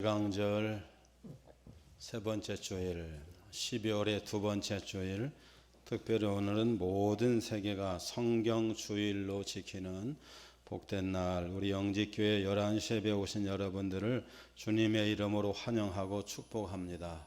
강절 세 번째 주일, 12월의 두 번째 주일, 특별히 오늘은 모든 세계가 성경 주일로 지키는 복된 날, 우리 영직교회 11시 예배 오신 여러분들을 주님의 이름으로 환영하고 축복합니다.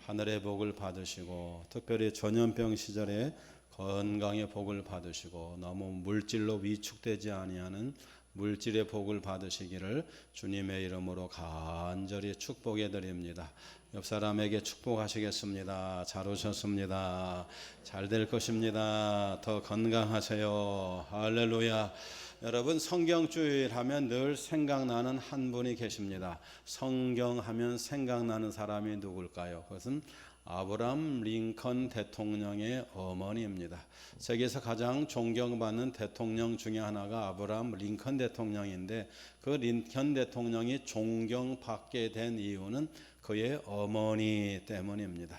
하늘의 복을 받으시고, 특별히 전염병 시절에 건강의 복을 받으시고, 너무 물질로 위축되지 아니하는 물질의 복을 받으시기를 주님의 이름으로 간절히 축복해 드립니다. 옆 사람에게 축복하시겠습니다. 잘 오셨습니다. 잘 될 것입니다. 더 건강하세요. 할렐루야. 여러분, 성경주일 하면 늘 생각나는 한 분이 계십니다. 성경하면 생각나는 사람이 누굴까요? 그것은 아브라함 링컨 대통령의 어머니입니다. 세계에서 가장 존경받는 대통령 중에 하나가 아브라함 링컨 대통령인데, 그 링컨 대통령이 존경받게 된 이유는 그의 어머니 때문입니다.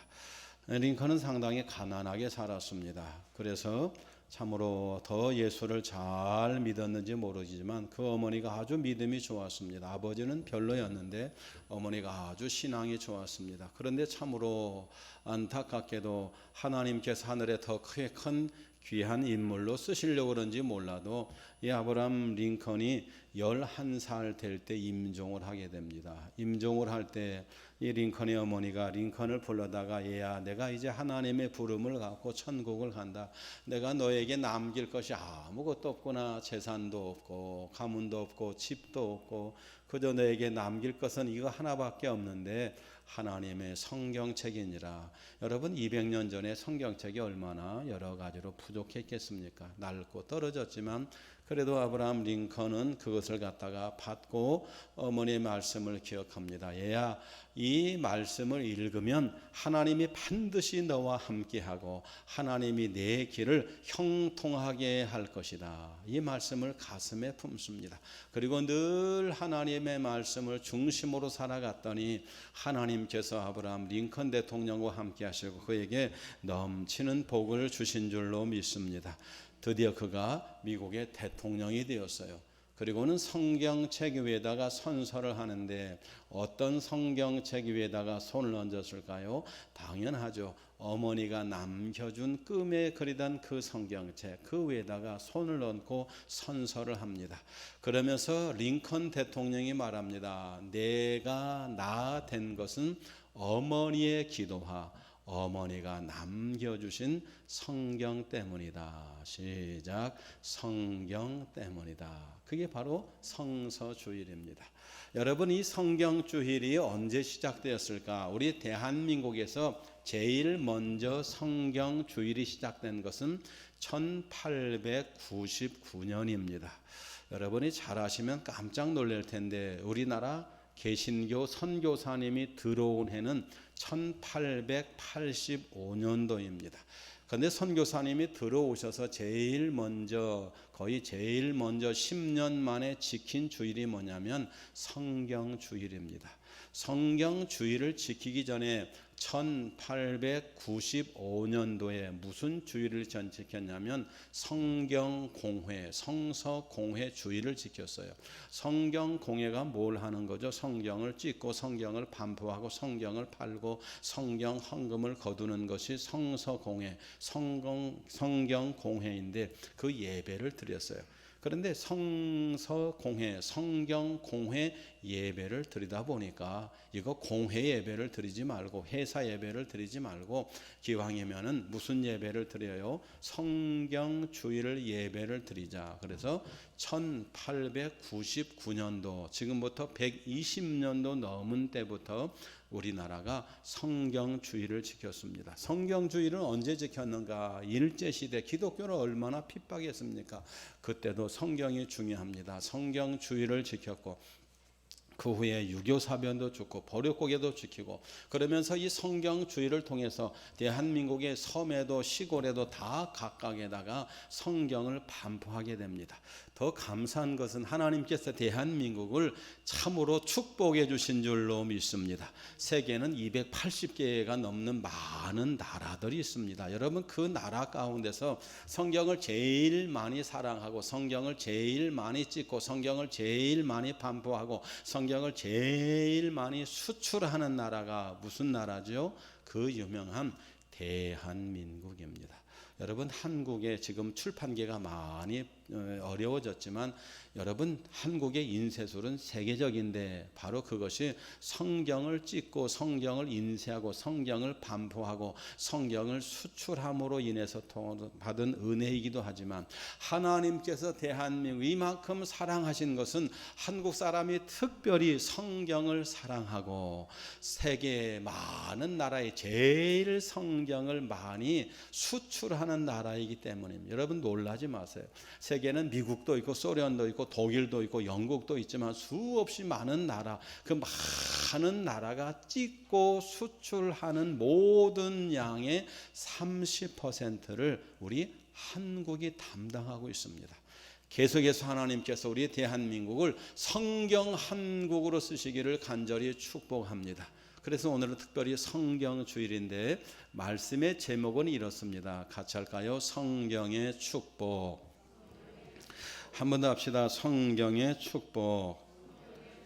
링컨은 상당히 가난하게 살았습니다. 그래서 참으로 더 예수를 잘 믿었는지 모르지만 그 어머니가 아주 믿음이 좋았습니다. 아버지는 별로였는데 어머니가 아주 신앙이 좋았습니다. 그런데 참으로 안타깝게도 하나님께서 하늘에 더 크게 큰 귀한 인물로 쓰시려고 그런지 몰라도 이 아브라함 링컨이 11살 될 때 임종을 하게 됩니다. 임종을 할 때 이 링컨의 어머니가 링컨을 불러다가, 얘야, 내가 이제 하나님의 부름을 갖고 천국을 간다. 내가 너에게 남길 것이 아무것도 없구나. 재산도 없고 가문도 없고 집도 없고 그저 너에게 남길 것은 이거 하나밖에 없는데 하나님의 성경책이니라. 여러분, 200년 전에 성경책이 얼마나 여러 가지로 부족했겠습니까? 낡고 떨어졌지만 그래도 아브라함 링컨은 그것을 갖다가 받고 어머니의 말씀을 기억합니다. 얘야, 이 말씀을 읽으면 하나님이 반드시 너와 함께하고 하나님이 내 길을 형통하게 할 것이다. 이 말씀을 가슴에 품습니다. 그리고 늘 하나님의 말씀을 중심으로 살아갔더니 하나님께서 아브라함 링컨 대통령과 함께 하시고 그에게 넘치는 복을 주신 줄로 믿습니다. 드디어 그가 미국의 대통령이 되었어요. 그리고는 성경책 위에다가 선서를 하는데 어떤 성경책 위에다가 손을 얹었을까요? 당연하죠. 어머니가 남겨준 끔에 그리던 그 성경책, 그 위에다가 손을 얹고 선서를 합니다. 그러면서 링컨 대통령이 말합니다. 내가 나 된 것은 어머니의 기도와 어머니가 남겨주신 성경 때문이다. 시작. 성경 때문이다. 그게 바로 성서주일입니다. 여러분, 이 성경주일이 언제 시작되었을까? 우리 대한민국에서 제일 먼저 성경주일이 시작된 것은 1899년입니다. 여러분이 잘 아시면 깜짝 놀랄 텐데 우리나라 개신교 선교사님이 들어온 해는 1885년도입니다. 그런데 선교사님이 들어오셔서 거의 제일 먼저 10년 만에 지킨 주일이 뭐냐면 성경주일입니다. 성경주일을 지키기 전에 1895년도에 무슨 주일을 지켰냐면 성경공회, 성서공회 주일을 지켰어요. 성경공회가 뭘 하는 거죠? 성경을 찍고 성경을 반포하고 성경을 팔고 성경 헌금을 거두는 것이 성서공회, 성경공회인데 그 예배를 드렸어요. 그런데 성서공회, 성경공회 예배를 드리다 보니까 이거 공회 예배를 드리지 말고 회사 예배를 드리지 말고 기왕이면은 무슨 예배를 드려요? 성경주일 예배를 드리자. 그래서 1899년도, 지금부터 120년도 넘은 때부터 우리나라가 성경주일을 지켰습니다. 성경주일은 언제 지켰는가? 일제시대 기독교는 얼마나 핍박했습니까? 그때도 성경이 중요합니다. 성경주일을 지켰고 그 후에 유교사변도 죽고 보릿고개도 지키고 그러면서 이 성경주의를 통해서 대한민국의 섬에도 시골에도 다 각각에다가 성경을 반포하게 됩니다. 더 감사한 것은 하나님께서 대한민국을 참으로 축복해 주신 줄로 믿습니다. 세계는 280개가 넘는 많은 나라들이 있습니다. 여러분, 그 나라 가운데서 성경을 제일 많이 사랑하고 성경을 제일 많이 찍고 성경을 제일 많이 반포하고 성경을 제일 많이 수출하는 나라가 무슨 나라죠? 그 유명한 대한민국입니다. 여러분, 한국에 지금 출판계가 많이 어려워졌지만 여러분, 한국의 인쇄술은 세계적인데 바로 그것이 성경을 찍고 성경을 인쇄하고 성경을 반포하고 성경을 수출함으로 인해서 받은 은혜이기도 하지만 하나님께서 대한민국 이만큼 사랑하신 것은 한국 사람이 특별히 성경을 사랑하고 세계 많은 나라에 제일 성경을 많이 수출하는 나라이기 때문입니다. 여러분, 놀라지 마세요. 세계는 미국도 있고 소련도 있고 독일도 있고 영국도 있지만 수없이 많은 나라, 그 많은 나라가 찍고 수출하는 모든 양의 30%를 우리 한국이 담당하고 있습니다. 계속해서 하나님께서 우리 대한민국을 성경 한국으로 쓰시기를 간절히 축복합니다. 그래서 오늘은 특별히 성경 주일인데 말씀의 제목은 이렇습니다. 같이 할까요? 성경의 축복. 한 번 더 합시다. 성경의 축복.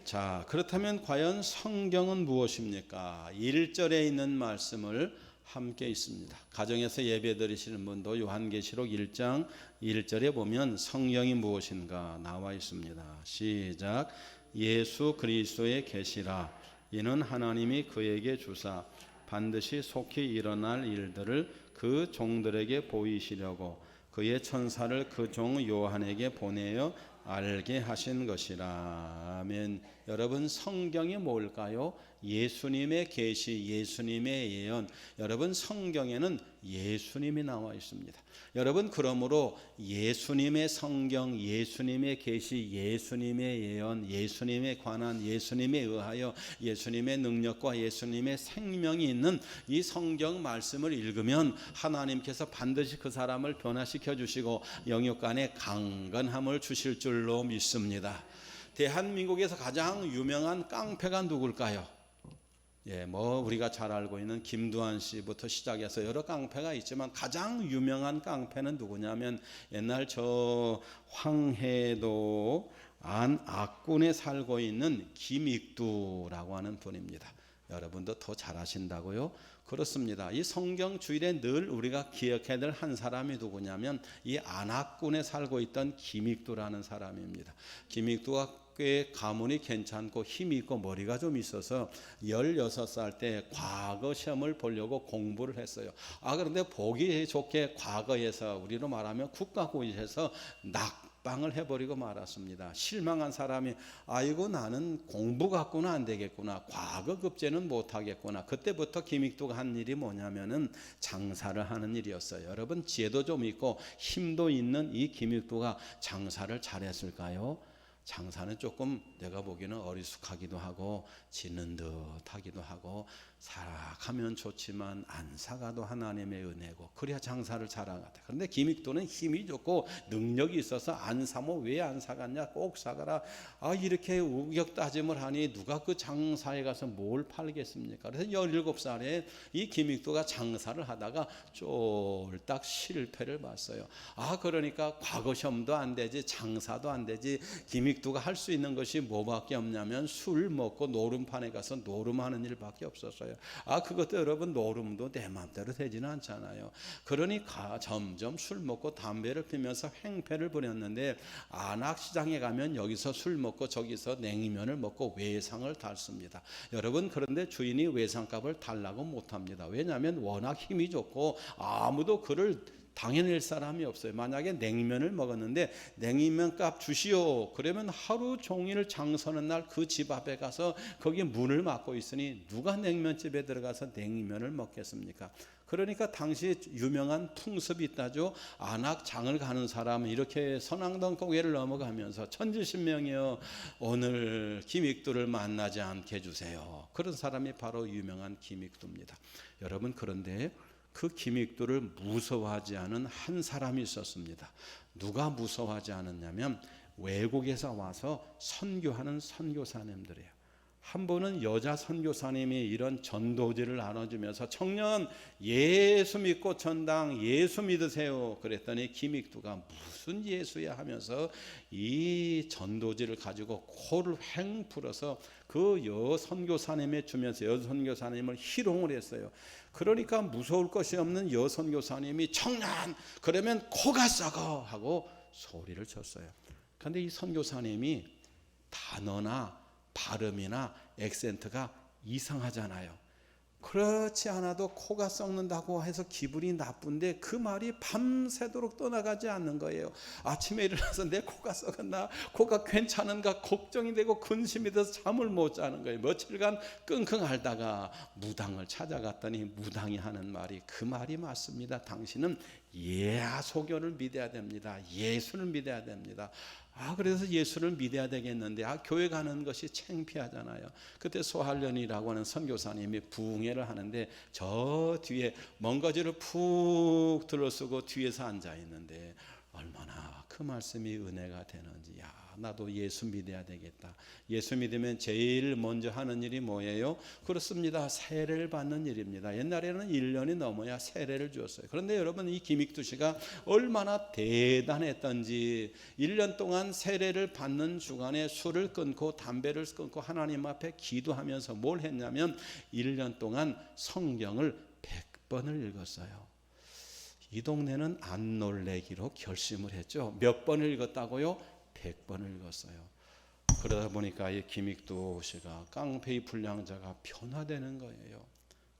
자, 그렇다면 과연 성경은 무엇입니까? 1절에 있는 말씀을 함께 있습니다. 가정에서 예배 드리시는 분도 요한계시록 1장 1절에 보면 성경이 무엇인가 나와 있습니다. 시작. 예수 그리스도의 계시라. 이는 하나님이 그에게 주사 반드시 속히 일어날 일들을 그 종들에게 보이시려고 그의 천사를 그 종 요한에게 보내어 알게 하신 것이라. 아멘. 여러분, 성경이 뭘까요? 예수님의 계시, 예수님의 예언. 여러분, 성경에는 예수님이 나와 있습니다. 여러분, 그러므로 예수님의 성경, 예수님의 계시, 예수님의 예언, 예수님에 관한, 예수님에 의하여 예수님의 능력과 예수님의 생명이 있는 이 성경 말씀을 읽으면 하나님께서 반드시 그 사람을 변화시켜 주시고 영역 간의 강건함을 주실 줄로 믿습니다. 대한민국에서 가장 유명한 깡패가 누굴까요? 우리가 잘 알고 있는 김두한 씨부터 시작해서 여러 깡패가 있지만 가장 유명한 깡패는 누구냐면 옛날 저 황해도 안악군에 살고 있는 김익두라고 하는 분입니다. 여러분도 더 잘 아신다고요? 그렇습니다. 이 성경 주일에 늘 우리가 기억해야 될 한 사람이 누구냐면 이 안악군에 살고 있던 김익두라는 사람입니다. 김익두가 꽤 가문이 괜찮고 힘이 있고 머리가 좀 있어서 16살 때 과거 시험을 보려고 공부를 했어요. 그런데 보기 좋게 과거에서 우리로 말하면 국가고시에서 낙방을 해버리고 말았습니다. 실망한 사람이 아이고 나는 공부 갖고는 안 되겠구나. 과거 급제는 못하겠구나. 그때부터 김익두가 한 일이 뭐냐면은 장사를 하는 일이었어요. 여러분, 지혜도 좀 있고 힘도 있는 이 김익두가 장사를 잘했을까요? 장사는 조금 내가 보기에는 어리숙하기도 하고 지는 듯 하기도 하고 사락하면 좋지만 안 사가도 하나님의 은혜고 그래야 장사를 잘한 것 같아요. 그런데 김익두는 힘이 좋고 능력이 있어서 안 사면 왜 안 사갔냐, 꼭 사가라. 이렇게 우격 따짐을 하니 누가 그 장사에 가서 뭘 팔겠습니까? 그래서 17살에 이 김익두가 장사를 하다가 쫄딱 실패를 봤어요. 그러니까 과거 시험도 안 되지 장사도 안 되지. 김익두가 할 수 있는 것이 뭐밖에 없냐면 술 먹고 노름판에 가서 노름하는 일밖에 없었어요. 그것도 여러분, 노름도 내 마음대로 되지는 않잖아요. 그러니까 점점 술 먹고 담배를 피면서 행패를 부렸는데 안악시장에 가면 여기서 술 먹고 저기서 냉면을 먹고 외상을 달습니다. 여러분, 그런데 주인이 외상값을 달라고 못합니다. 왜냐하면 워낙 힘이 좋고 아무도 그를 당해낼 사람이 없어요. 만약에 냉면을 먹었는데 냉면 값 주시오 그러면 하루 종일 장서는 날 그 집 앞에 가서 거기 문을 막고 있으니 누가 냉면집에 들어가서 냉면을 먹겠습니까? 그러니까 당시 유명한 풍습이 있다죠. 안악장을 가는 사람은 이렇게 선앙동 고개를 넘어가면서 천지신명이여 오늘 김익두를 만나지 않게 해주세요. 그런 사람이 바로 유명한 김익두입니다. 여러분, 그런데 그 김익두를 무서워하지 않은 한 사람이 있었습니다. 누가 무서워하지 않았냐면 외국에서 와서 선교하는 선교사님들이에요. 한 번은 여자 선교사님이 이런 전도지를 나눠주면서 청년 예수 믿고 전당 예수 믿으세요 그랬더니 김익두가 무슨 예수야 하면서 이 전도지를 가지고 코를 횡 풀어서 그 여선교사님에 주면서 여선교사님을 희롱을 했어요. 그러니까 무서울 것이 없는 여선교사님이 청년 그러면 코가 썩어 하고 소리를 쳤어요. 그런데 이 선교사님이 단어나 발음이나 액센트가 이상하잖아요. 그렇지 않아도 코가 썩는다고 해서 기분이 나쁜데 그 말이 밤새도록 떠나가지 않는 거예요. 아침에 일어나서 내 코가 썩었나, 코가 괜찮은가 걱정이 되고 근심이 돼서 잠을 못 자는 거예요. 며칠간 끙끙 앓다가 무당을 찾아갔더니 무당이 하는 말이 그 말이 맞습니다. 당신은 예하소교를 믿어야 됩니다. 예수를 믿어야 됩니다. 그래서 예수를 믿어야 되겠는데 교회 가는 것이 창피하잖아요. 그때 소할련이라고 하는 선교사님이 부흥회를 하는데 저 뒤에 먼거지를 푹 들어쓰고 뒤에서 앉아 있는데 얼마나 그 말씀이 은혜가 되는지, 나도 예수 믿어야 되겠다. 예수 믿으면 제일 먼저 하는 일이 뭐예요? 그렇습니다. 세례를 받는 일입니다. 옛날에는 1년이 넘어야 세례를 주었어요. 그런데 여러분, 이 김익두 씨가 얼마나 대단했던지 1년 동안 세례를 받는 주간에 술을 끊고 담배를 끊고 하나님 앞에 기도하면서 뭘 했냐면 1년 동안 성경을 100번을 읽었어요. 이 동네는 안 놀래기로 결심을 했죠. 몇 번을 읽었다고요? 100번을 읽었어요. 그러다 보니까 이 김익두 씨가 깡패의 불량자가 변화되는 거예요.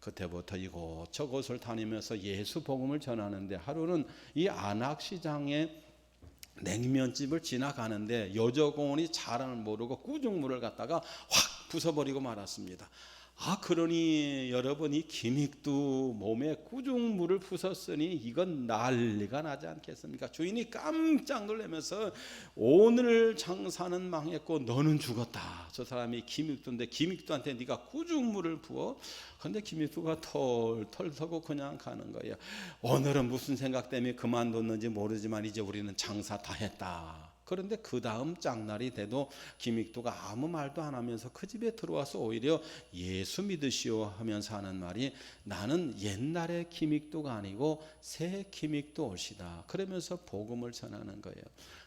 그때부터 이곳저곳을 다니면서 예수 복음을 전하는데 하루는 이 안악시장에 냉면집을 지나가는데 여저공원이 자랑을 모르고 꾸중물을 갖다가 확 부숴버리고 말았습니다. 그러니 여러분, 이 김익두 몸에 꾸중물을 부쉈으니 이건 난리가 나지 않겠습니까? 주인이 깜짝 놀라면서 오늘 장사는 망했고 너는 죽었다. 저 사람이 김익두인데 김익두한테 네가 꾸중물을 부어? 근데 김익두가 털털 서고 그냥 가는 거예요. 오늘은 무슨 생각 때문에 그만뒀는지 모르지만 이제 우리는 장사 다 했다. 그런데 그 다음 짝날이 돼도 김익두가 아무 말도 안 하면서 그 집에 들어와서 오히려 예수 믿으시오 하면서 하는 말이, 나는 옛날의 김익두가 아니고 새 김익두 올시다. 그러면서 복음을 전하는 거예요.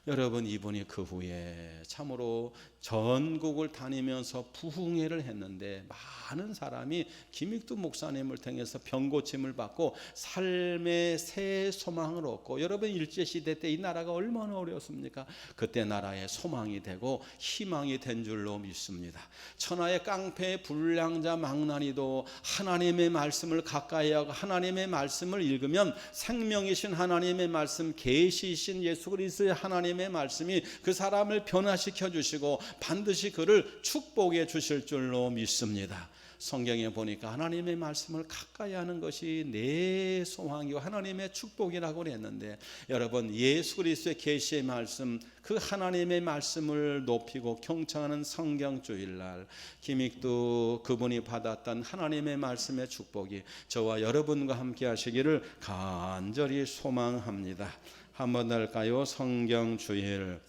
여러분, 이분이 그 후에 참으로 전국을 다니면서 부흥회를 했는데 많은 사람이 김익두 목사님을 통해서 병고침을 받고 삶의 새 소망을 얻고, 여러분, 일제시대 때 이 나라가 얼마나 어려웠습니까? 그때 나라에 소망이 되고 희망이 된 줄로 믿습니다. 천하의 깡패 불량자 망나니도 하나님의 말씀을 가까이 하고 하나님의 말씀을 읽으면 생명이신 하나님의 말씀, 계시이신 예수 그리스도의 하나님의 말씀이 그 사람을 변화시켜 주시고 반드시 그를 축복해 주실 줄로 믿습니다. 성경에 보니까 하나님의 말씀을 가까이 하는 것이 내 소망이고 하나님의 축복이라고 했는데, 여러분, 예수 그리스도의 계시의 말씀, 그 하나님의 말씀을 높이고 경청하는 성경주일날 김익두 그분이 받았던 하나님의 말씀의 축복이 저와 여러분과 함께 하시기를 간절히 소망합니다. 한번 더 할까요? 성경주일.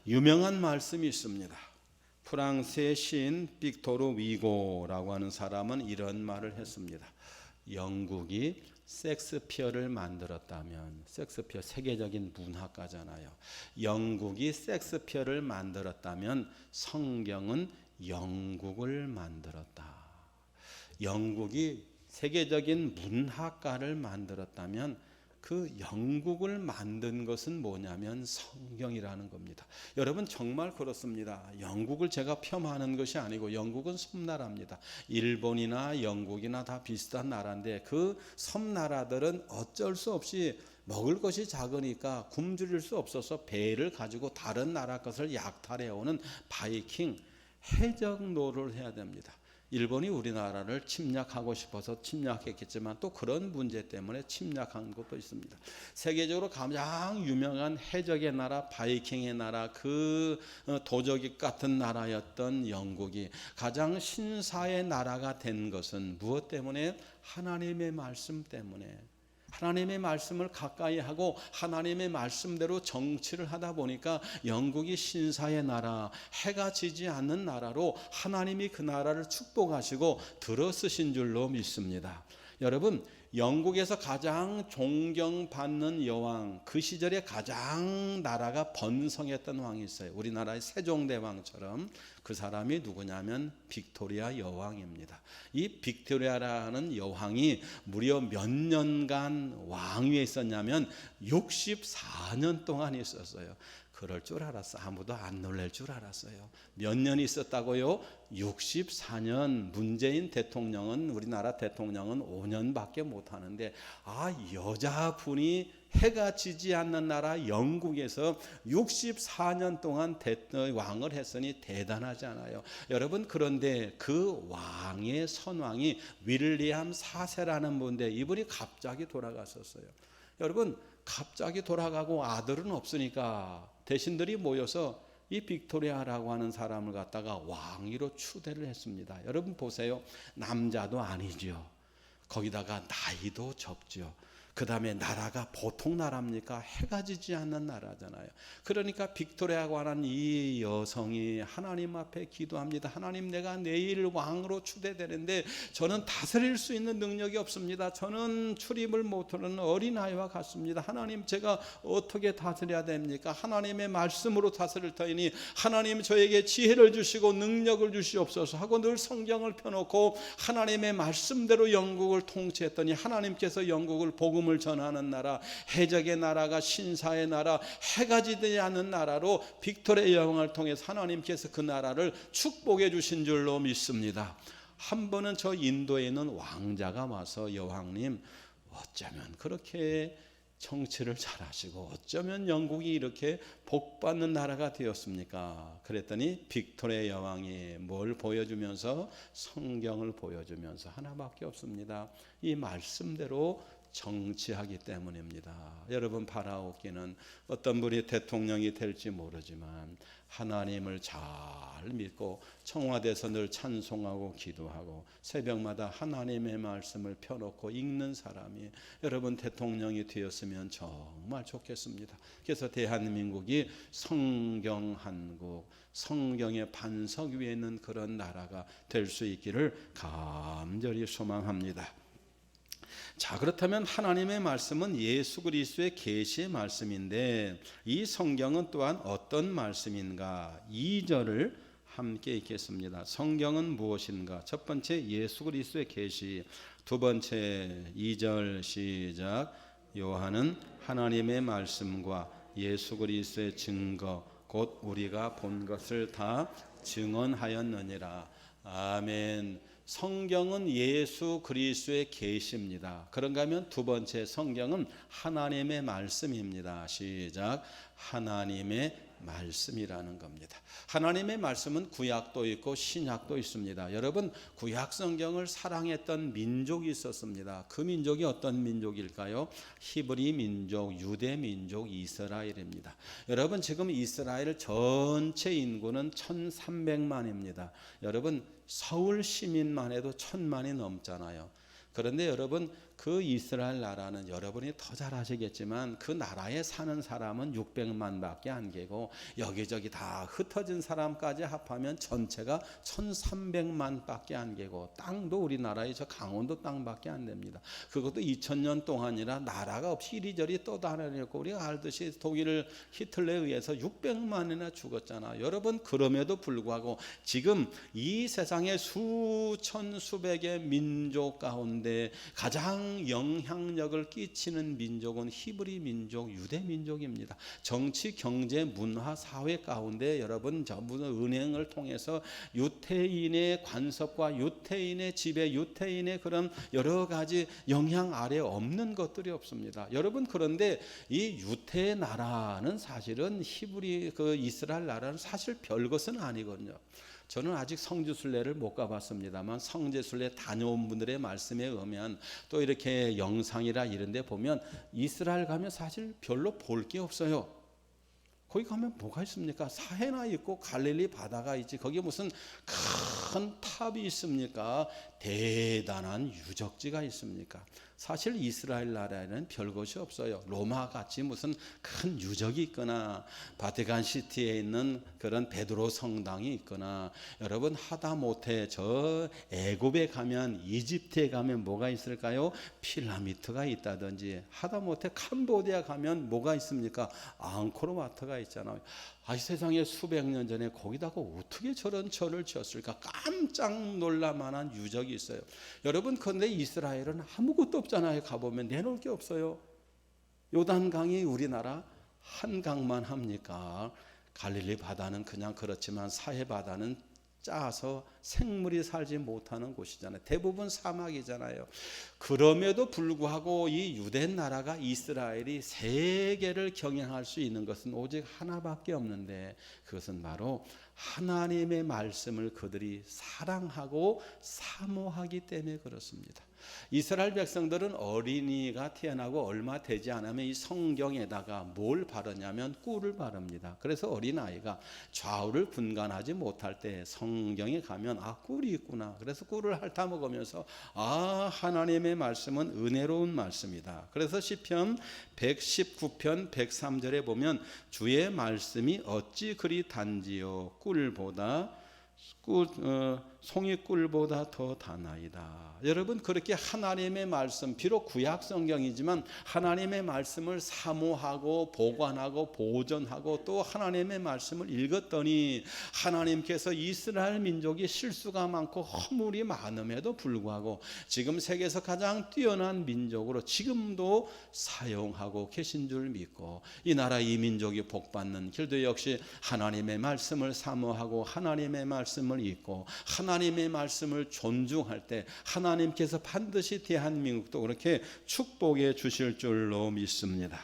유명한 말씀이 있습니다. 프랑스의 시인 빅토르 위고라고 하는 사람은 이런 말을 했습니다. 영국이 섹스피어를 만들었다면, 섹스피어 세계적인 문학가잖아요. 영국이 섹스피어를 만들었다면 성경은 영국을 만들었다. 영국이 세계적인 문학가를 만들었다면 그 영국을 만든 것은 뭐냐면 성경이라는 겁니다. 여러분, 정말 그렇습니다. 영국을 제가 폄하하는 것이 아니고 영국은 섬나라입니다. 일본이나 영국이나 다 비슷한 나라인데 그 섬나라들은 어쩔 수 없이 먹을 것이 작으니까 굶주릴 수 없어서 배를 가지고 다른 나라 것을 약탈해오는 바이킹 해적노를 해야 됩니다. 일본이 우리나라를 침략하고 싶어서 침략했겠지만 또 그런 문제 때문에 침략한 것도 있습니다. 세계적으로 가장 유명한 해적의 나라, 바이킹의 나라, 그 도적이 같은 나라였던 영국이 가장 신사의 나라가 된 것은 무엇 때문에? 하나님의 말씀 때문에. 하나님의 말씀을 가까이 하고 하나님의 말씀대로 정치를 하다 보니까 영국이 신사의 나라, 해가 지지 않는 나라로 하나님이 그 나라를 축복하시고 들어쓰신 줄로 믿습니다. 여러분, 영국에서 가장 존경받는 여왕, 그 시절에 가장 나라가 번성했던 왕이 있어요. 우리나라의 세종대왕처럼. 그 사람이 누구냐면 빅토리아 여왕입니다. 이 빅토리아라는 여왕이 무려 몇 년간 왕위에 있었냐면 64년 동안 있었어요. 그럴 줄 알았어. 아무도 안 놀랄 줄 알았어요. 몇 년 있었다고요? 64년. 문재인 대통령은, 우리나라 대통령은 5년밖에 못하는데, 여자분이 해가 지지 않는 나라 영국에서 64년 동안 왕을 했으니 대단하지 않아요? 여러분, 그런데 그 왕의 선왕이 윌리엄 4세라는 분인데 이분이 갑자기 돌아갔었어요. 여러분, 갑자기 돌아가고 아들은 없으니까 대신들이 모여서 이 빅토리아라고 하는 사람을 갖다가 왕위로 추대를 했습니다. 여러분 보세요. 남자도 아니죠. 거기다가 나이도 적죠. 그 다음에 나라가 보통 나라입니까? 해가 지지 않는 나라잖아요. 그러니까 빅토리아라고 하는 이 여성이 하나님 앞에 기도합니다. 하나님, 내가 내일 왕으로 추대되는데 저는 다스릴 수 있는 능력이 없습니다. 저는 출입을 못하는 어린아이와 같습니다. 하나님, 제가 어떻게 다스려야 됩니까? 하나님의 말씀으로 다스릴 터이니 하나님, 저에게 지혜를 주시고 능력을 주시옵소서 하고 늘 성경을 펴놓고 하나님의 말씀대로 영국을 통치했더니 하나님께서 영국을 복음을 전하는 나라, 해적의 나라가 신사의 나라, 해가 지지 않는 나라로 빅토리아 여왕을 통해서 하나님께서 그 나라를 축복해 주신 줄로 믿습니다. 한 번은 저 인도에 있는 왕자가 와서, 여왕님, 어쩌면 그렇게 정치를 잘하시고 어쩌면 영국이 이렇게 복받는 나라가 되었습니까? 그랬더니 빅토리아 여왕이 뭘 보여주면서, 성경을 보여주면서, 하나밖에 없습니다. 이 말씀대로 정치하기 때문입니다. 여러분, 바라옵기는 어떤 분이 대통령이 될지 모르지만 하나님을 잘 믿고 청와대에서 늘 찬송하고 기도하고 새벽마다 하나님의 말씀을 펴놓고 읽는 사람이 여러분 대통령이 되었으면 정말 좋겠습니다. 그래서 대한민국이 성경 한국, 성경의 반석 위에 있는 그런 나라가 될 수 있기를 간절히 소망합니다. 자, 그렇다면 하나님의 말씀은 예수 그리스도의 계시의 말씀인데 이 성경은 또한 어떤 말씀인가? 2절을 함께 읽겠습니다. 성경은 무엇인가? 첫 번째, 예수 그리스도의 계시. 두 번째, 2절 시작. 요한은 하나님의 말씀과 예수 그리스도의 증거, 곧 우리가 본 것을 다 증언하였느니라. 아멘. 성경은 예수 그리스도의 계시입니다. 그런가 하면 두 번째, 성경은 하나님의 말씀입니다. 시작. 하나님의 말씀이라는 겁니다. 하나님의 말씀은 구약도 있고 신약도 있습니다. 여러분, 구약 성경을 사랑했던 민족이 있었습니다. 그 민족이 어떤 민족일까요? 히브리 민족, 유대 민족, 이스라엘입니다. 여러분, 지금 이스라엘 전체 인구는 1300만입니다. 여러분, 서울 시민만 해도 1000만이 넘잖아요. 그런데 여러분, 그 이스라엘 나라는 여러분이 더 잘 아시겠지만 그 나라에 사는 사람은 600만밖에 안 되고 여기저기 다 흩어진 사람까지 합하면 전체가 1300만밖에 안 되고 땅도 우리나라의 저 강원도 땅밖에 안 됩니다. 그것도 2000년 동안이라 나라가 없이 이리저리 떠다녔고 우리가 알듯이 독일 히틀러에 의해서 600만이나 죽었잖아. 여러분, 그럼에도 불구하고 지금 이 세상의 수천 수백의 민족 가운데 가장 영향력을 끼치는 민족은 히브리 민족, 유대 민족입니다. 정치, 경제, 문화, 사회 가운데 여러분 전부 은행을 통해서 유태인의 관습과 유태인의 지배, 유태인의 그런 여러 가지 영향 아래 없는 것들이 없습니다. 여러분, 그런데 이 유태 나라는 사실은 히브리 그 이스라엘 나라는 사실 별것은 아니거든요. 저는 아직 성지순례를 못 가봤습니다만 성지순례 다녀온 분들의 말씀에 의하면 또 이렇게 영상이라 이런 데 보면 이스라엘 가면 사실 별로 볼 게 없어요. 거기 가면 뭐가 있습니까? 사해나 있고 갈릴리 바다가 있지. 거기 무슨 큰 탑이 있습니까? 대단한 유적지가 있습니까? 사실 이스라엘 나라에는 별것이 없어요. 로마 같이 무슨 큰 유적이 있거나 바티칸 시티에 있는 그런 베드로 성당이 있거나, 여러분 하다못해 저 애굽에 가면, 이집트에 가면 뭐가 있을까요? 피라미드가 있다든지, 하다못해 캄보디아 가면 뭐가 있습니까? 앙코르와트가 있잖아요. 세상에 수백 년 전에 거기다가 어떻게 저런 절을 지었을까? 깜짝 놀랄만한 유적이 있어요. 여러분, 그런데 이스라엘은 아무것도 없잖아요. 가보면 내놓을 게 없어요. 요단강이 우리나라 한 강만 합니까? 갈릴리 바다는 그냥 그렇지만 사해 바다는 짜서 생물이 살지 못하는 곳이잖아요. 대부분 사막이잖아요. 그럼에도 불구하고 이 유대 나라가, 이스라엘이 세계를 경영할 수 있는 것은 오직 하나밖에 없는데, 그것은 바로 하나님의 말씀을 그들이 사랑하고 사모하기 때문에 그렇습니다. 이스라엘 백성들은 어린이가 태어나고 얼마 되지 않으면 이 성경에다가 뭘 바르냐면 꿀을 바릅니다. 그래서 어린아이가 좌우를 분간하지 못할 때 성경에 가면 꿀이 있구나. 그래서 꿀을 핥아 먹으면서 하나님의 말씀은 은혜로운 말씀이다. 그래서 시편 119편 103절에 보면 주의 말씀이 어찌 그리 단지요 꿀보다 송이꿀보다 더 다나이다. 여러분, 그렇게 하나님의 말씀, 비록 구약 성경이지만 하나님의 말씀을 사모하고 보관하고 보존하고 또 하나님의 말씀을 읽었더니, 하나님께서 이스라엘 민족이 실수가 많고 허물이 많음에도 불구하고 지금 세계에서 가장 뛰어난 민족으로 지금도 사용하고 계신 줄 믿고, 이 나라 이 민족이 복받는 길도 역시 하나님의 말씀을 사모하고 하나님의 말씀을 읽고 하나님의 말씀을 존중할 때 하나님께서 반드시 대한민국도 그렇게 축복해 주실 줄로 믿습니다.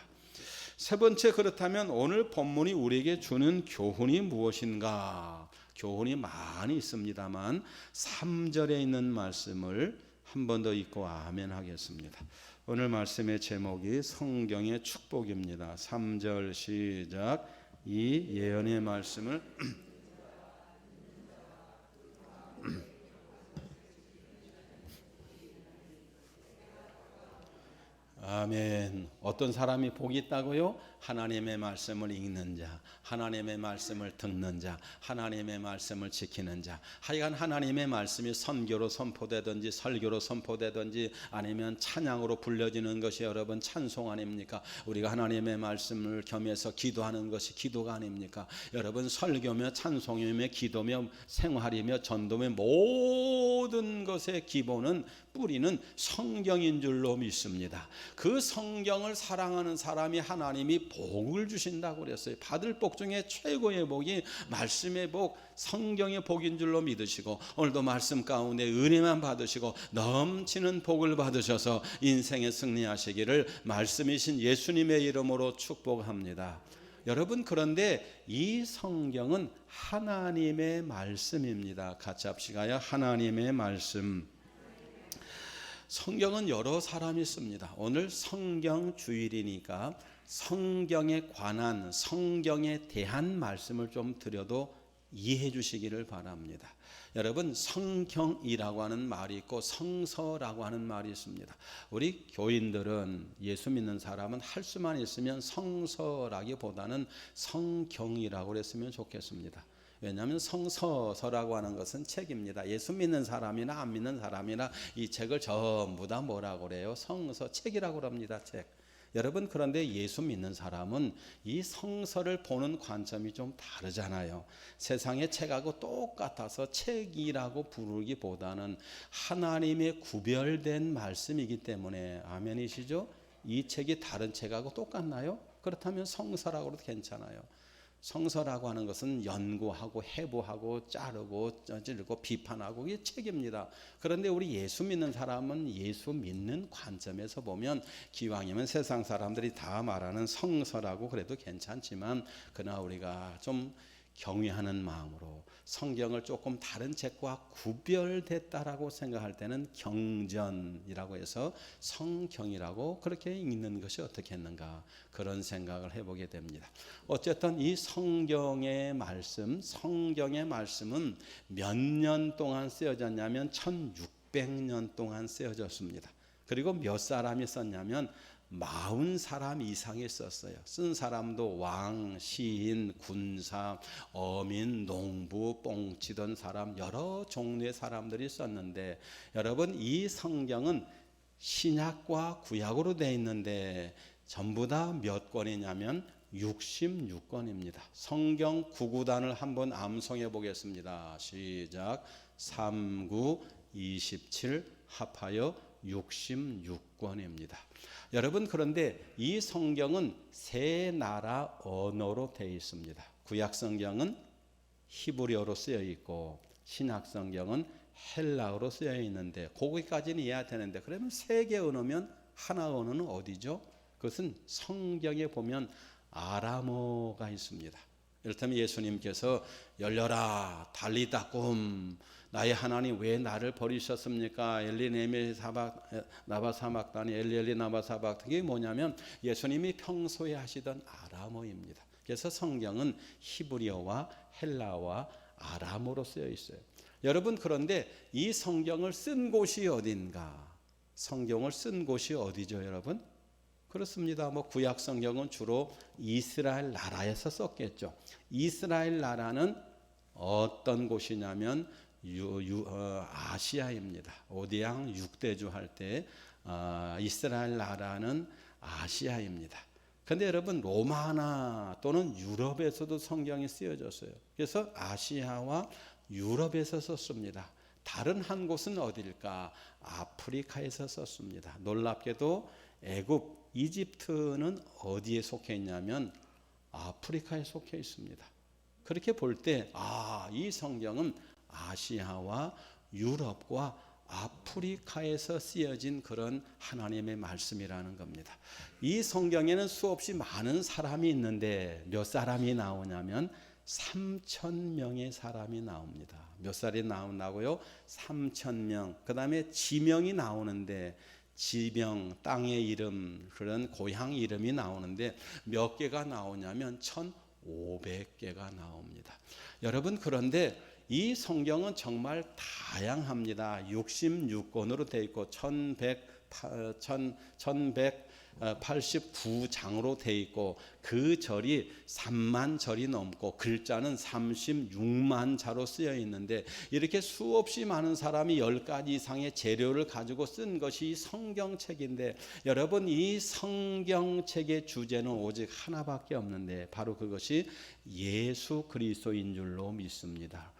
세 번째, 그렇다면 오늘 본문이 우리에게 주는 교훈이 무엇인가? 교훈이 많이 있습니다만 3절에 있는 말씀을 한 번 더 읽고 아멘 하겠습니다. 오늘 말씀의 제목이 성경의 축복입니다. 3절 시작. 이 예언의 말씀을 아멘. 어떤 사람이 복이 있다고요? 하나님의 말씀을 읽는 자, 하나님의 말씀을 듣는 자, 하나님의 말씀을 지키는 자. 하여간 하나님의 말씀이 선교로 선포되든지 설교로 선포되든지 아니면 찬양으로 불려지는 것이 여러분 찬송 아닙니까? 우리가 하나님의 말씀을 겸해서 기도하는 것이 기도가 아닙니까? 여러분, 설교며 찬송이며 기도며 생활이며 전도며 모든 것의 기본은, 뿌리는 성경인 줄로 믿습니다. 그 성경을 사랑하는 사람이 하나님이 복을 주신다고 그랬어요. 받을 복 중에 최고의 복이 말씀의 복, 성경의 복인 줄로 믿으시고, 오늘도 말씀 가운데 은혜만 받으시고 넘치는 복을 받으셔서 인생에 승리하시기를 말씀이신 예수님의 이름으로 축복합니다. 여러분, 그런데 이 성경은 하나님의 말씀입니다. 같이 합시다요. 하나님의 말씀. 성경은 여러 사람이 씁니다. 오늘 성경 주일이니까 성경에 관한, 성경에 대한 말씀을 좀 드려도 이해해 주시기를 바랍니다. 여러분, 성경이라고 하는 말이 있고 성서라고 하는 말이 있습니다. 우리 교인들은, 예수 믿는 사람은 할 수만 있으면 성서라기보다는 성경이라고 그랬으면 좋겠습니다. 왜냐하면 성서라고 하는 것은 책입니다. 예수 믿는 사람이나 안 믿는 사람이나 이 책을 전부 다 뭐라고 그래요? 성서, 책이라고 합니다. 책. 여러분, 그런데 예수 믿는 사람은 이 성서를 보는 관점이 좀 다르잖아요. 세상의 책하고 똑같아서 책이라고 부르기보다는 하나님의 구별된 말씀이기 때문에, 아멘이시죠? 이 책이 다른 책하고 똑같나요? 그렇다면 성서라고 해도 괜찮아요. 성서라고 하는 것은 연구하고 해부하고 자르고 찌르고 비판하고, 이게 책입니다. 그런데 우리 예수 믿는 사람은 예수 믿는 관점에서 보면 기왕이면 세상 사람들이 다 말하는 성서라고 그래도 괜찮지만, 그러나 우리가 좀 경외하는 마음으로 성경을 조금 다른 책과 구별됐다라고 생각할 때는 경전이라고 해서 성경이라고 그렇게 읽는 것이 어떻겠는가, 그런 생각을 해보게 됩니다. 어쨌든 이 성경의 말씀은 몇 년 동안 쓰여졌냐면 1600년 동안 쓰여졌습니다. 그리고 몇 사람이 썼냐면 40사람 이상이 썼어요. 쓴 사람도 왕, 시인, 군사, 어민, 농부, 뽕치던 사람, 여러 종류의 사람들이 썼는데, 여러분 이 성경은 신약과 구약으로 되어 있는데 전부 다 몇 권이냐면 66권입니다. 성경 구구단을 한번 암송해 보겠습니다. 시작. 39, 27 합하여 66권입니다. 여러분, 그런데 이 성경은 세 나라 언어로 되어 있습니다. 구약 성경은 히브리어로 쓰여 있고 신약 성경은 헬라어로 쓰여 있는데, 거기까지는 이해가 되는데, 그러면 세 개 언어면 하나 언어는 어디죠? 그것은 성경에 보면 아람어가 있습니다. 이렇다면 예수님께서 열려라 달리다 꿈, 나의 하나님 왜 나를 버리셨습니까? 엘리 네메 나바 사막다니 엘리 엘리 나바 사박다니, 이게 뭐냐면 예수님이 평소에 하시던 아람어입니다. 그래서 성경은 히브리어와 헬라어와 아람어로 쓰여 있어요. 여러분, 그런데 이 성경을 쓴 곳이 어딘가? 성경을 쓴 곳이 어디죠, 여러분? 그렇습니다. 구약 성경은 주로 이스라엘 나라에서 썼겠죠. 이스라엘 나라는 어떤 곳이냐면 아시아입니다. 오대양 6대주 할 때 이스라엘 나라는 아시아입니다. 그런데 여러분, 로마나 또는 유럽에서도 성경이 쓰여졌어요. 그래서 아시아와 유럽에서 썼습니다. 다른 한 곳은 어디일까? 아프리카에서 썼습니다. 놀랍게도 애굽, 이집트는 어디에 속해 있냐면 아프리카에 속해 있습니다. 그렇게 볼 때 이 성경은 아시아와 유럽과 아프리카에서 쓰여진 그런 하나님의 말씀이라는 겁니다. 이 성경에는 수없이 많은 사람이 있는데 몇 사람이 나오냐면 3,000명의 사람이 나옵니다. 몇 살이 나온다고요? 3,000명. 그 다음에 지명이 나오는데, 지명, 땅의 이름, 그런 고향 이름이 나오는데 몇 개가 나오냐면 1,500개가 나옵니다. 여러분, 그런데 이 성경은 정말 다양합니다. 66권으로 되어 있고 1189장으로 되어 있고, 그 절이 3만 절이 넘고 글자는 36만 자로 쓰여 있는데, 이렇게 수없이 많은 사람이 10가지 이상의 재료를 가지고 쓴 것이 성경책인데, 여러분 이 성경책의 주제는 오직 하나밖에 없는데 바로 그것이 예수 그리스도인 줄로 믿습니다.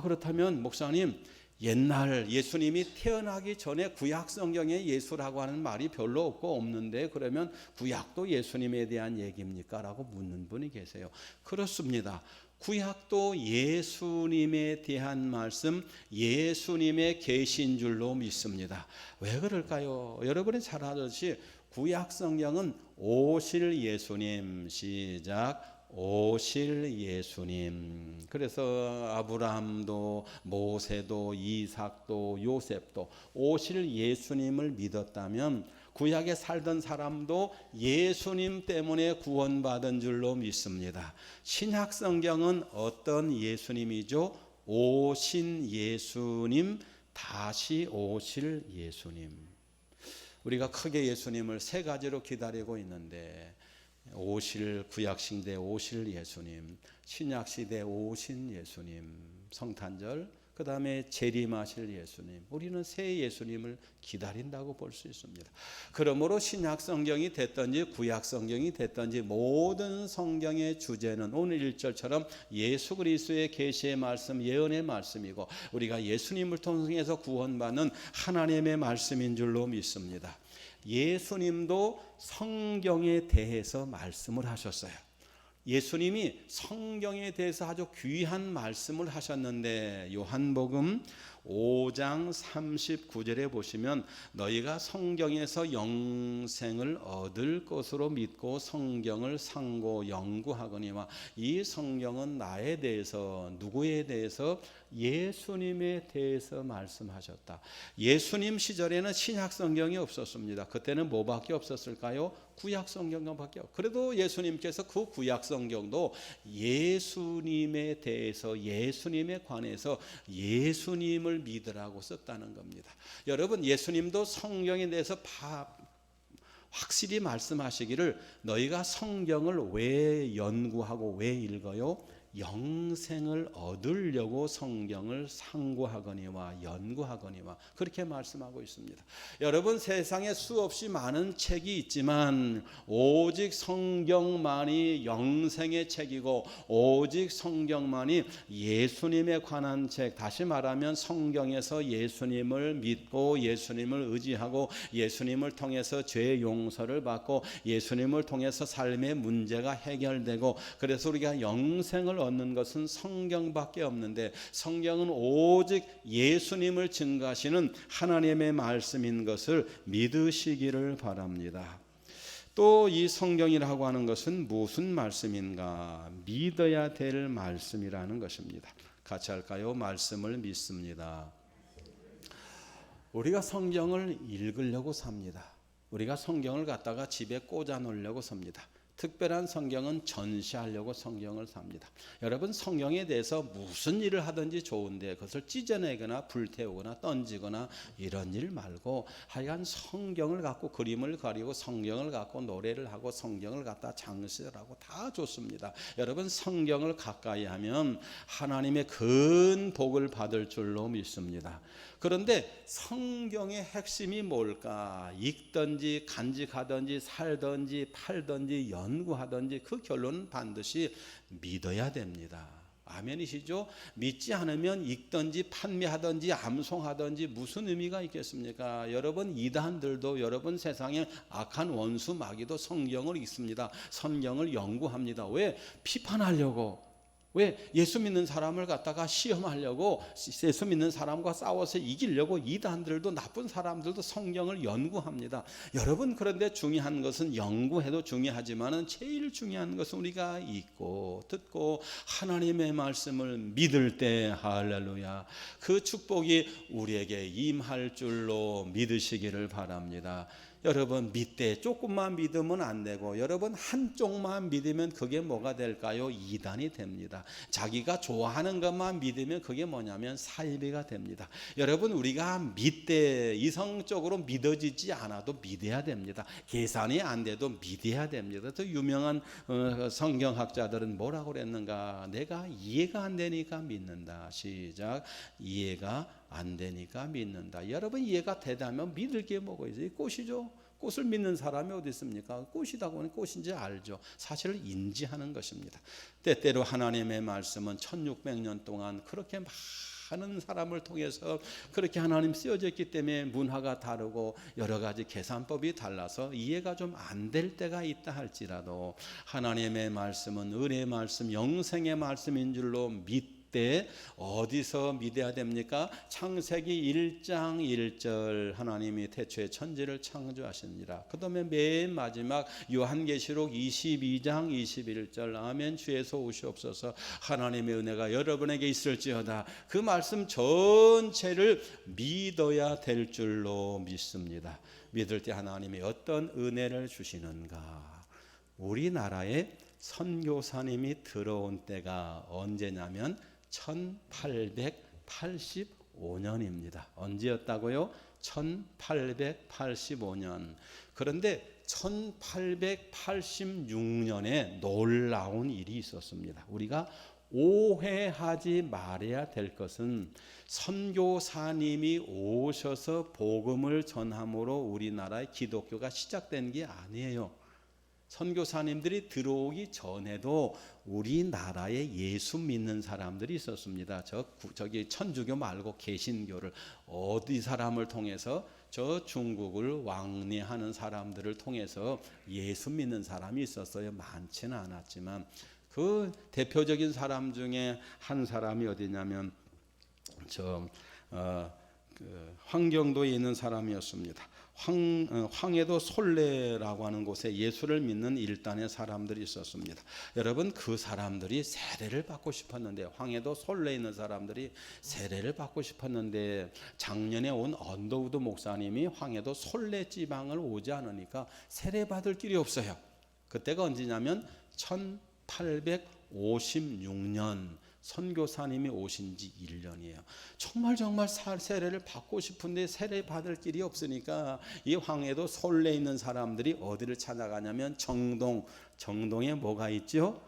그렇다면 목사님, 옛날 예수님이 태어나기 전에 구약 성경에 예수라고 하는 말이 별로 없는데 그러면 구약도 예수님에 대한 얘기입니까? 라고 묻는 분이 계세요. 그렇습니다. 구약도 예수님에 대한 말씀, 예수님의 계신 줄로 믿습니다. 왜 그럴까요? 여러분이 잘 아듯이 구약 성경은 오실 예수님, 시작, 오실 예수님. 그래서 아브라함도 모세도 이삭도 요셉도 오실 예수님을 믿었다면 구약에 살던 사람도 예수님 때문에 구원받은 줄로 믿습니다. 신약 성경은 어떤 예수님이죠? 오신 예수님, 다시 오실 예수님. 우리가 크게 예수님을 세 가지로 기다리고 있는데, 오실 구약시대 오실 예수님, 신약시대 오신 예수님, 성탄절, 그 다음에 재림하실 예수님. 우리는 새 예수님을 기다린다고 볼 수 있습니다. 그러므로 신약 성경이 됐든지 구약 성경이 됐든지 모든 성경의 주제는 오늘 1절처럼 예수 그리스도의 계시의 말씀, 예언의 말씀이고 우리가 예수님을 통해서 구원받는 하나님의 말씀인 줄로 믿습니다. 예수님도 성경에 대해서 말씀을 하셨어요. 예수님이 성경에 대해서 아주 귀한 말씀을 하셨는데, 요한복음 5장 39절에 보시면 너희가 성경에서 영생을 얻을 것으로 믿고 성경을 상고 연구하거니와, 이 성경은 나에 대해서, 누구에 대해서? 예수님에 대해서 말씀하셨다. 예수님 시절에는 신약 성경이 없었습니다. 그때는 뭐밖에 없었을까요? 구약 성경밖에. 그래도 예수님께서 그 구약 성경도 예수님에 대해서, 예수님에 관해서 예수님을 예수님을 믿으라고 썼다는 겁니다. 여러분, 예수님도 성경에 대해서 확실히 말씀하시기를 너희가 성경을 왜 연구하고 왜 읽어요? 영생을 얻으려고 성경을 상고하거니와 연구하거니와 그렇게 말씀하고 있습니다. 여러분, 세상에 수없이 많은 책이 있지만 오직 성경만이 영생의 책이고 오직 성경만이 예수님에 관한 책, 다시 말하면 성경에서 예수님을 믿고 예수님을 의지하고 예수님을 통해서 죄 용서를 받고 예수님을 통해서 삶의 문제가 해결되고 그래서 우리가 영생을 얻는 것은 성경밖에 없는데 성경은 오직 예수님을 증거하시는 하나님의 말씀인 것을 믿으시기를 바랍니다. 또 이 성경이라고 하는 것은 무슨 말씀인가? 믿어야 될 말씀이라는 것입니다. 같이 할까요? 말씀을 믿습니다. 우리가 성경을 읽으려고 삽니다. 우리가 성경을 갖다가 집에 꽂아 놓으려고 삽니다. 특별한 성경은 전시하려고 성경을 삽니다. 여러분, 성경에 대해서 무슨 일을 하든지 좋은데 그것을 찢어내거나 불태우거나 던지거나 이런 일 말고 하여간 성경을 갖고 그림을 그리고 성경을 갖고 노래를 하고 성경을 갖다 장식을 하고 다 좋습니다. 여러분, 성경을 가까이 하면 하나님의 큰 복을 받을 줄로 믿습니다. 그런데 성경의 핵심이 뭘까? 읽든지 간직하든지 살든지 팔든지 연구하든지 그 결론은 반드시 믿어야 됩니다. 아멘이시죠? 믿지 않으면 읽든지 판매하든지 암송하든지 무슨 의미가 있겠습니까? 여러분, 이단들도 여러분 세상에 악한 원수 마귀도 성경을 읽습니다. 성경을 연구합니다. 왜? 비판하려고. 왜? 예수 믿는 사람을 갖다가 시험하려고, 예수 믿는 사람과 싸워서 이기려고 이단들도 나쁜 사람들도 성경을 연구합니다. 여러분, 그런데 중요한 것은 연구해도 중요하지만 제일 중요한 것은 우리가 읽고 듣고 하나님의 말씀을 믿을 때 할렐루야 그 축복이 우리에게 임할 줄로 믿으시기를 바랍니다. 여러분, 믿되 조금만 믿으면 안 되고 여러분 한쪽만 믿으면 그게 뭐가 될까요? 이단이 됩니다. 자기가 좋아하는 것만 믿으면 그게 뭐냐면 사이비가 됩니다. 여러분, 우리가 믿되 이성적으로 믿어지지 않아도 믿어야 됩니다. 계산이 안 돼도 믿어야 됩니다. 또 유명한 성경학자들은 뭐라고 그랬는가? 내가 이해가 안 되니까 믿는다. 시작. 이해가 안 되니까 믿는다. 여러분, 이해가 되다면 믿을 게 뭐가 있어요? 꽃이죠. 꽃을 믿는 사람이 어디 있습니까? 꽃이다고 하는 꽃인지 알죠. 사실을 인지하는 것입니다. 때때로 하나님의 말씀은 1600년 동안 그렇게 많은 사람을 통해서 그렇게 하나님 쓰여졌기 때문에 문화가 다르고 여러 가지 계산법이 달라서 이해가 좀 안 될 때가 있다 할지라도 하나님의 말씀은 은혜의 말씀, 영생의 말씀인 줄로 때 어디서 믿어야 됩니까? 창세기 1장 1절 하나님이 태초에 천지를 창조하시니라. 그 다음에 맨 마지막 요한계시록 22장 21절 아멘 주에서 오시옵소서 하나님의 은혜가 여러분에게 있을지어다. 그 말씀 전체를 믿어야 될 줄로 믿습니다. 믿을 때 하나님이 어떤 은혜를 주시는가? 우리나라에 선교사님이 들어온 때가 언제냐면 1885년입니다. 언제였다고요? 1885년. 그런데 1886년에 놀라운 일이 있었습니다. 우리가 오해하지 말아야 될 것은 선교사님이 오셔서 복음을 전함으로 우리나라의 기독교가 시작된 게 아니에요. 선교사님들이 들어오기 전에도 우리나라에 예수 믿는 사람들이 있었습니다. 저기 천주교 말고 개신교를 어디 사람을 통해서 저 중국을 왕래하는 사람들을 통해서 예수 믿는 사람이 있었어요. 많지는 않았지만 그 대표적인 사람 중에 한 사람이 어디냐면 황경도에 있는 사람이었습니다. 황해도 솔레라고 하는 곳에 예수를 믿는 일단의 사람들이 있었습니다. 여러분, 그 사람들이 세례를 받고 싶었는데 황해도 솔레에 있는 사람들이 세례를 받고 싶었는데 작년에 온 언더우드 목사님이 황해도 솔레 지방을 오지 않으니까 세례 받을 길이 없어요. 그때가 언제냐면 1856년 선교사님이 오신 지 1년이에요. 정말 세례를 받고 싶은데 세례 받을 길이 없으니까 이 황해도 솔레 있는 사람들이 어디를 찾아가냐면 정동에 뭐가 있죠?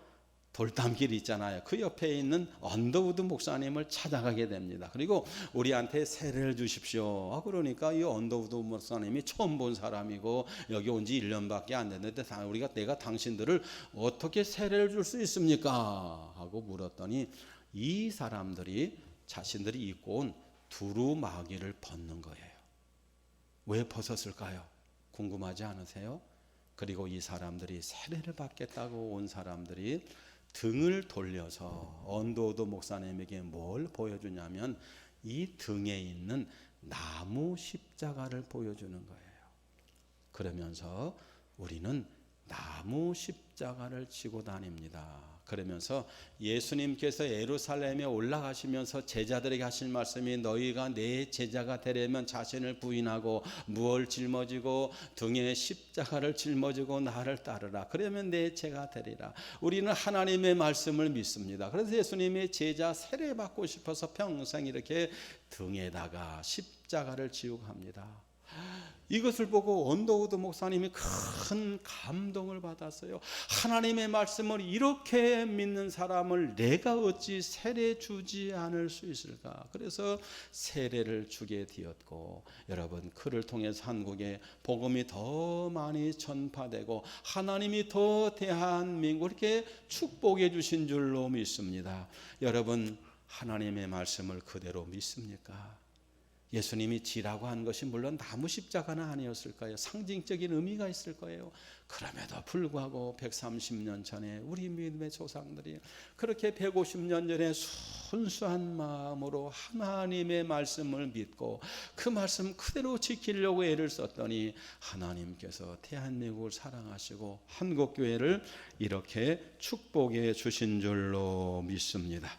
돌담길이 있잖아요. 그 옆에 있는 언더우드 목사님을 찾아가게 됩니다. 그리고 우리한테 세례를 주십시오. 그러니까 이 언더우드 목사님이 처음 본 사람이고 여기 온 지 1년밖에 안 됐는데 내가 당신들을 어떻게 세례를 줄 수 있습니까? 하고 물었더니 이 사람들이 자신들이 입고 온 두루마기를 벗는 거예요. 왜 벗었을까요? 궁금하지 않으세요? 그리고 이 사람들이 세례를 받겠다고 온 사람들이 등을 돌려서 언더우드 목사님에게 뭘 보여주냐면 이 등에 있는 나무 십자가를 보여주는 거예요. 그러면서 우리는 나무 십자가를 지고 다닙니다. 그러면서 예수님께서 예루살렘에 올라가시면서 제자들에게 하신 말씀이 너희가 내 제자가 되려면 자신을 부인하고 무엇을 짊어지고 등에 십자가를 짊어지고 나를 따르라. 그러면 내 제가 되리라. 우리는 하나님의 말씀을 믿습니다. 그래서 예수님의 제자 세례 받고 싶어서 평생 이렇게 등에다가 십자가를 지고 합니다. 이것을 보고 언더우드 목사님이 큰 감동을 받았어요. 하나님의 말씀을 이렇게 믿는 사람을 내가 어찌 세례 주지 않을 수 있을까? 그래서 세례를 주게 되었고, 여러분 그를 통해서 한국에 복음이 더 많이 전파되고 하나님이 더 대한민국 이렇게 축복해 주신 줄로 믿습니다. 여러분 하나님의 말씀을 그대로 믿습니까? 예수님이 지라고 한 것이 물론 나무 십자가는 아니었을까요? 상징적인 의미가 있을 거예요. 그럼에도 불구하고 130년 전에 우리 믿음의 조상들이 그렇게 150년 전에 순수한 마음으로 하나님의 말씀을 믿고 그 말씀 그대로 지키려고 애를 썼더니 하나님께서 대한민국을 사랑하시고 한국교회를 이렇게 축복해 주신 줄로 믿습니다.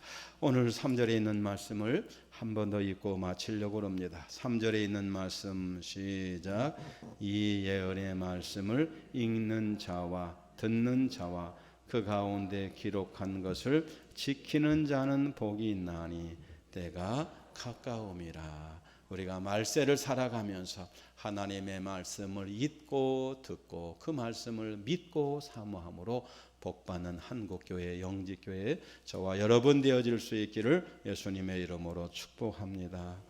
오늘 3절에 있는 말씀을 한 번 더 읽고 마치려고 합니다. 3절에 있는 말씀 시작. 이 예언의 말씀을 읽는 자와 듣는 자와 그 가운데 기록한 것을 지키는 자는 복이 있나니 때가 가까움이라. 우리가 말세를 살아가면서 하나님의 말씀을 읽고 듣고 그 말씀을 믿고 사모함으로 복받는 한국교회 영지교회 저와 여러분 되어질 수 있기를 예수님의 이름으로 축복합니다.